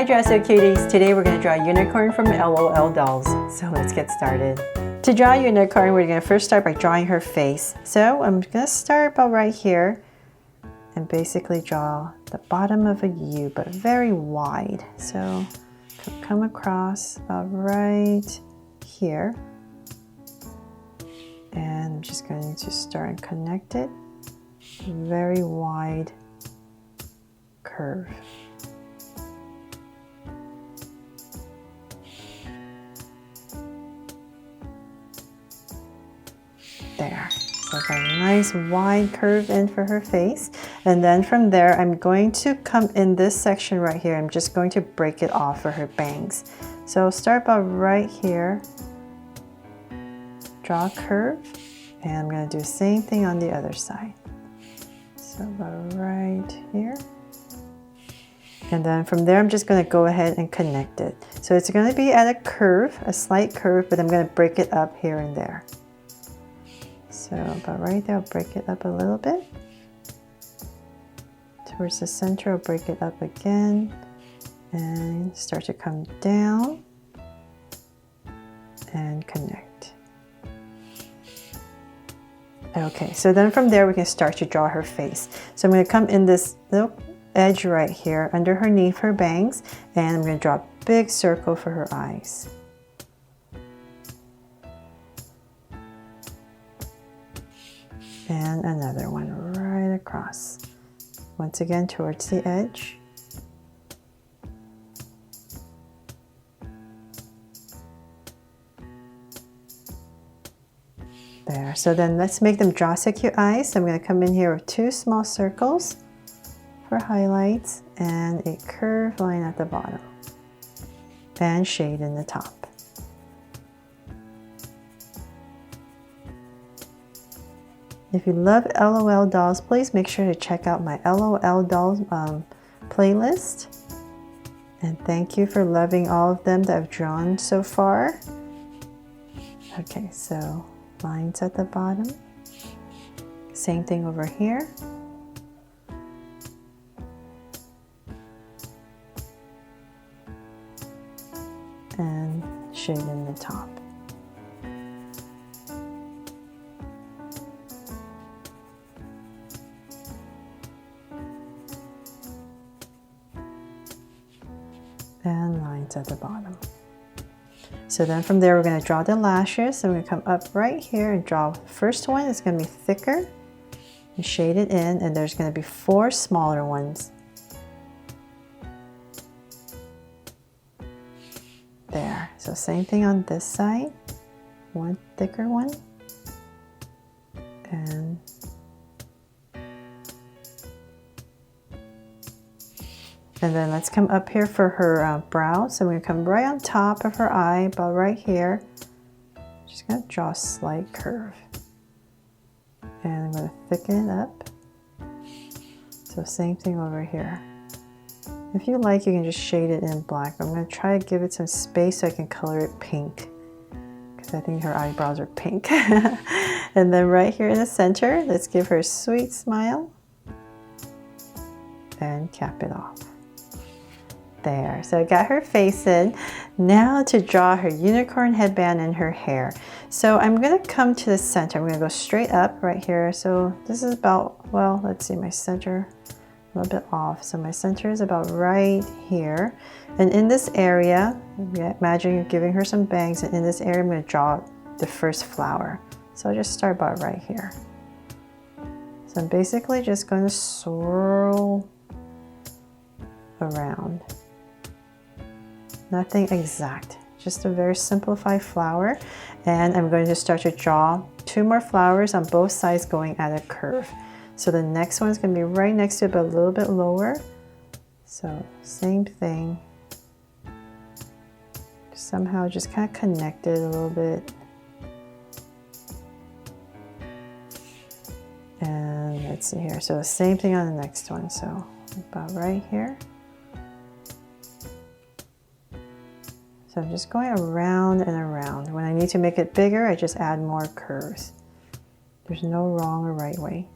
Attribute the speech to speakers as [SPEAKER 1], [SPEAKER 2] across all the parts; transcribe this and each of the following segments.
[SPEAKER 1] Hi Dresser Cuties! Today we're going to draw a unicorn from LOL Dolls. So let's get started. To draw a unicorn, we're going to first start by drawing her face. So I'm going to start about right here and basically draw the bottom of a U, but very wide. So come across about right here. And I'm just going to start and connect it. Very wide curve. There. So I've got a nice wide curve in for her face. And then from there, I'm going to come in this section right here. I'm just going to break it off for her bangs. So I'll start about right here. Draw a curve. And I'm going to do the same thing on the other side. So about right here. And then from there, I'm just going to go ahead and connect it. So it's going to be at a curve, a slight curve, but I'm going to break it up here and there. So about right there, I'll break it up a little bit. Towards the center, I'll break it up again and start to come down and connect. Okay, so then from there, we can start to draw her face. So I'm going to come in this little edge right here underneath her bangs, and I'm going to draw a big circle for her eyes. And another one right across. Once again towards the edge. There. So then let's make them draw so cute eyes. So I'm going to come in here with two small circles for highlights and a curved line at the bottom. And shade in the top. If you love LOL Dolls, please make sure to check out my LOL Dolls playlist. And thank you for loving all of them that I've drawn so far. Okay, so lines at the bottom. Same thing over here. And shade in the top. And lines at the bottom. So then from there, we're going to draw the lashes. So I'm going to come up right here and draw the first one. It's going to be thicker and shade it in, and there's going to be 4 smaller ones. There. So same thing on this side. One thicker one. And then let's come up here for her brow. So I'm going to come right on top of her eye, about right here. Just going to draw a slight curve. And I'm going to thicken it up. So same thing over here. If you like, you can just shade it in black. I'm going to try to give it some space so I can color it pink, because I think her eyebrows are pink. And then right here in the center, let's give her a sweet smile. And cap it off. There, so I got her face in. Now to draw her unicorn headband and her hair. So I'm going to come to the center. I'm going to go straight up right here. So this is about, well, let's see, my center a little bit off. So my center is about right here. And in this area, imagine you're giving her some bangs. And in this area, I'm going to draw the first flower. So I'll just start about right here. So I'm basically just going to swirl around. Nothing exact, just a very simplified flower. And I'm going to start to draw 2 more flowers on both sides going at a curve. So the next one is going to be right next to it, but a little bit lower. So same thing. Somehow just kind of connect it a little bit. And let's see here. So the same thing on the next one. So about right here. So I'm just going around and around. When I need to make it bigger, I just add more curves. There's no wrong or right way.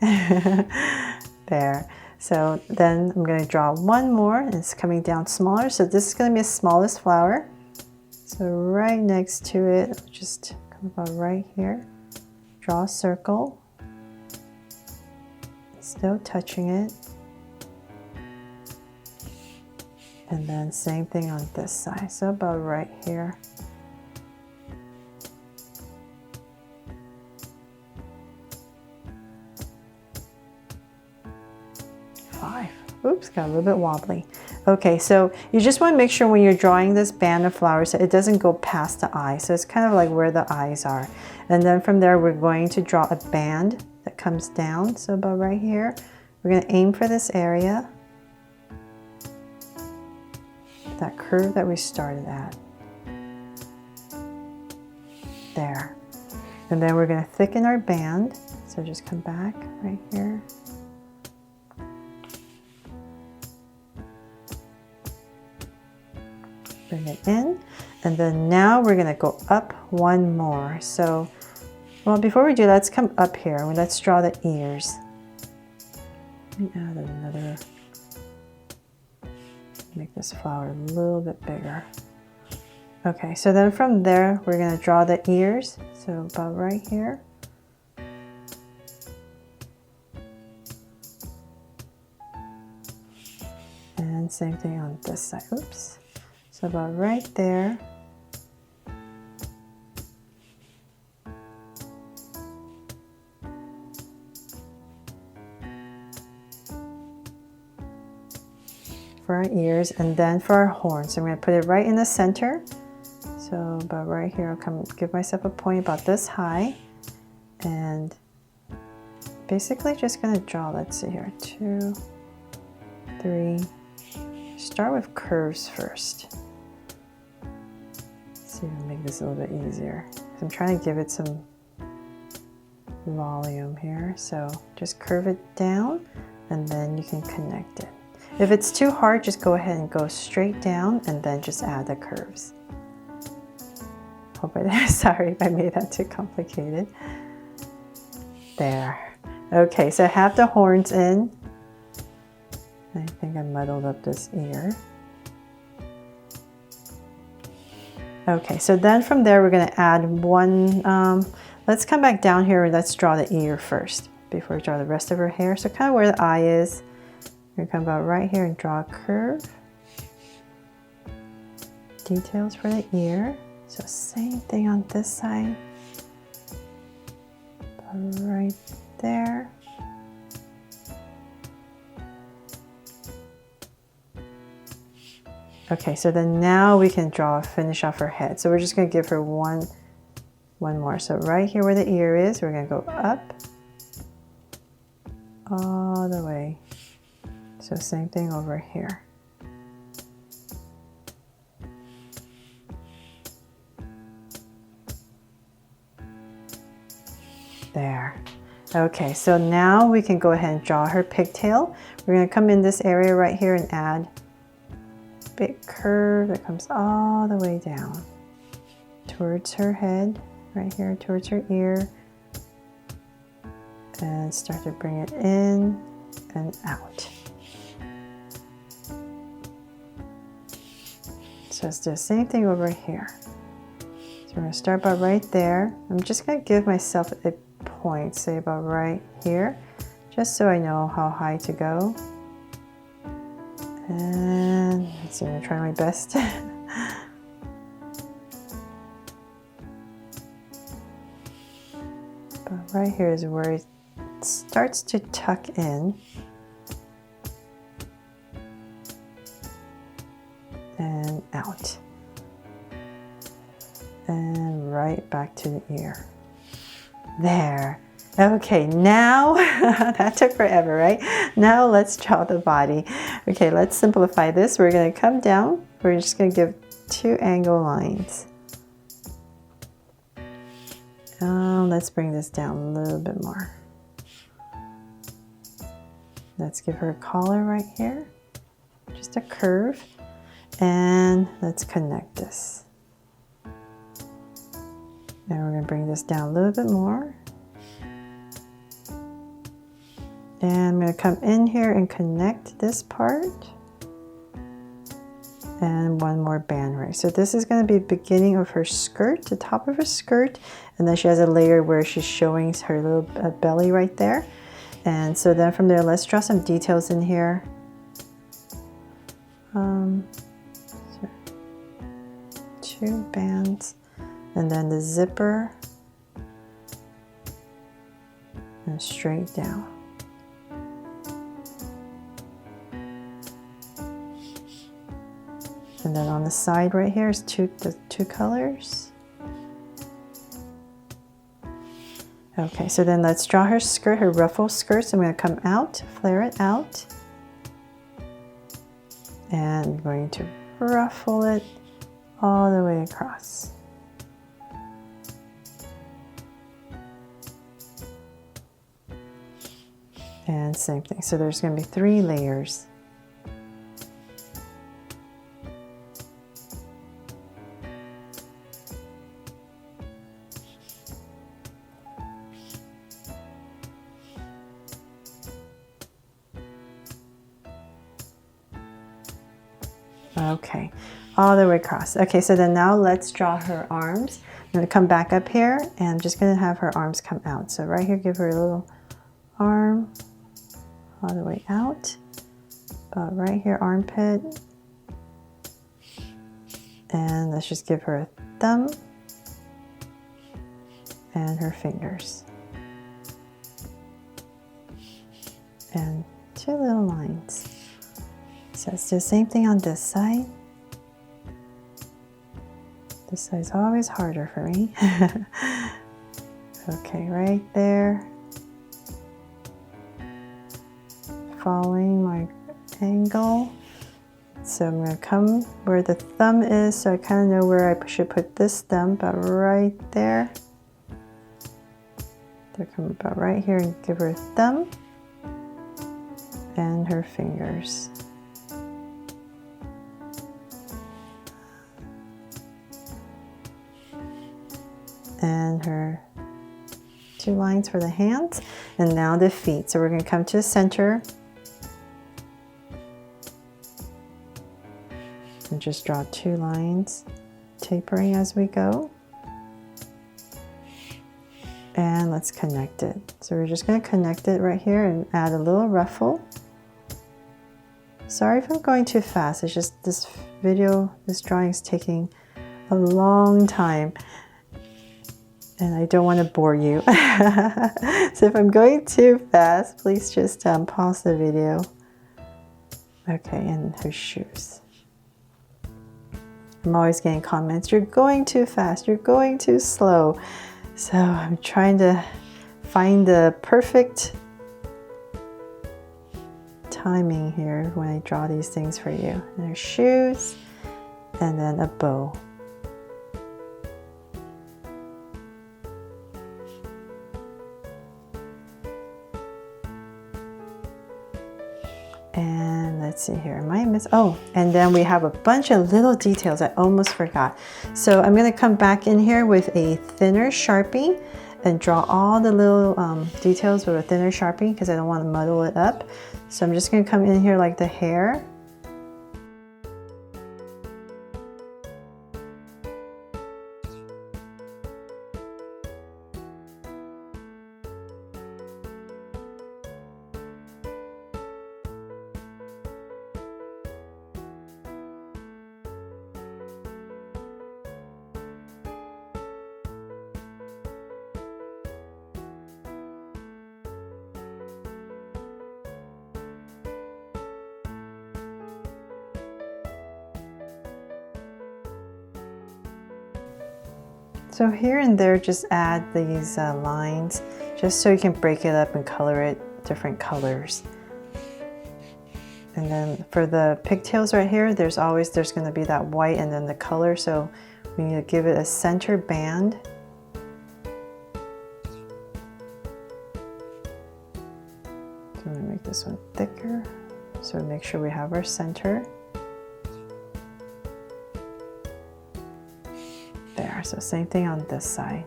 [SPEAKER 1] There. So then I'm going to draw one more, and it's coming down smaller. So this is going to be the smallest flower. So right next to it, just come about right here. Draw a circle. Still touching it. And then same thing on this side. So about right here. Oops, got a little bit wobbly. Okay, so you just want to make sure when you're drawing this band of flowers that it doesn't go past the eye. So it's kind of like where the eyes are. And then from there, we're going to draw a band that comes down. So about right here, we're going to aim for this area. That curve that we started at. There. And then we're going to thicken our band. So just come back right here. Bring it in, and then now we're going to go up one more. So, well, before we do that, let's come up here and let's draw the ears. Let me add another, make this flower a little bit bigger. Okay, so then from there, we're going to draw the ears. So about right here. And same thing on this side. Oops. So about right there. For our ears, and then for our horns. So I'm going to put it right in the center. So about right here, I'll come give myself a point about this high. And basically just going to draw, let's see here, 2, 3. Start with curves first. See if I can make this a little bit easier. I'm trying to give it some volume here. So just curve it down and then you can connect it. If it's too hard, just go ahead and go straight down and then just add the curves. Sorry if I made that too complicated. There. Okay, so I have the horns in. I think I muddled up this ear. Okay, so then from there we're going to add one, let's come back down here and let's draw the ear first before we draw the rest of her hair. So kind of where the eye is, we're going to come about right here and draw a curve. Details for the ear. So same thing on this side. About right there. Okay, so then now we can finish off her head. So we're just going to give her one more. So right here where the ear is, we're going to go up all the way. So same thing over here. There. Okay, so now we can go ahead and draw her pigtail. We're going to come in this area right here and add big curve that comes all the way down towards her head, right here towards her ear, and start to bring it in and out. So let's do the same thing over here. So we're going to start about right there. I'm just going to give myself a point, say about right here, just so I know how high to go. And let's see, I'm going to try my best. But right here is where it starts to tuck in. And out. And right back to the ear. There. Okay, now, that took forever, right? Now let's draw the body. Okay, let's simplify this. We're going to come down. We're just going to give 2 angle lines. Let's bring this down a little bit more. Let's give her a collar right here. Just a curve. And let's connect this. And we're going to bring this down a little bit more. And I'm going to come in here and connect this part. And one more band ring. So this is going to be the beginning of her skirt, the top of her skirt. And then she has a layer where she's showing her little belly right there. And so then from there, let's draw some details in here. So 2 bands. And then the zipper. And straight down. And then on the side right here is the two colors. Okay, so then let's draw her skirt, her ruffle skirt. So I'm going to come out, flare it out. And I'm going to ruffle it all the way across. And same thing. So there's going to be 3 layers. Okay, all the way across. Okay, so then now let's draw her arms. I'm going to come back up here and I'm just going to have her arms come out. So right here, give her a little arm all the way out. About right here, armpit. And let's just give her a thumb and her fingers. And 2 little lines. So let's do the same thing on this side. This side's always harder for me. Okay, right there. Following my angle. So I'm going to come where the thumb is, so I kind of know where I should put this thumb, but right there. So come about right here and give her a thumb and her fingers. And her 2 lines for the hands, and now the feet. So we're going to come to the center and just draw 2 lines, tapering as we go. And let's connect it. So we're just going to connect it right here and add a little ruffle. Sorry if I'm going too fast, it's just this drawing is taking a long time. And I don't want to bore you. So if I'm going too fast, please just pause the video. Okay, and her shoes. I'm always getting comments, you're going too fast, you're going too slow. So I'm trying to find the perfect timing here when I draw these things for you. And her shoes, and then a bow. And let's see here, am I missing? Oh, and then we have a bunch of little details I almost forgot. So I'm going to come back in here with a thinner Sharpie and draw all the little details with a thinner Sharpie because I don't want to muddle it up. So I'm just going to come in here like the hair. So here and there, just add these lines just so you can break it up and color it different colors. And then for the pigtails right here, there's going to be that white and then the color. So we need to give it a center band. So I'm going to make this one thicker. So make sure we have our center. There, so same thing on this side.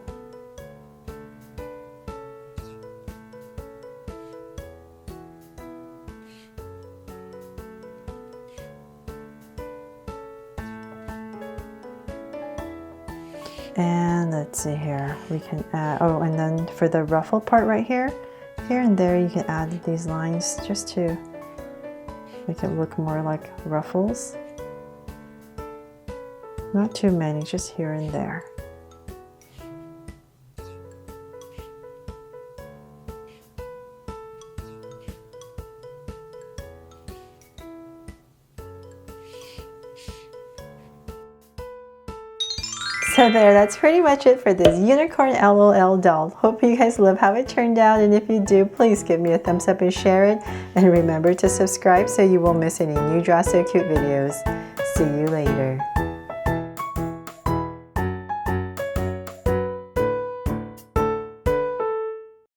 [SPEAKER 1] And let's see here, we can add, oh, and then for the ruffle part right here and there, you can add these lines just to make it look more like ruffles. Not too many, just here and there. So there, that's pretty much it for this unicorn LOL doll. Hope you guys love how it turned out, and if you do, please give me a thumbs up and share it. And remember to subscribe so you won't miss any new Draw So Cute videos. See you later.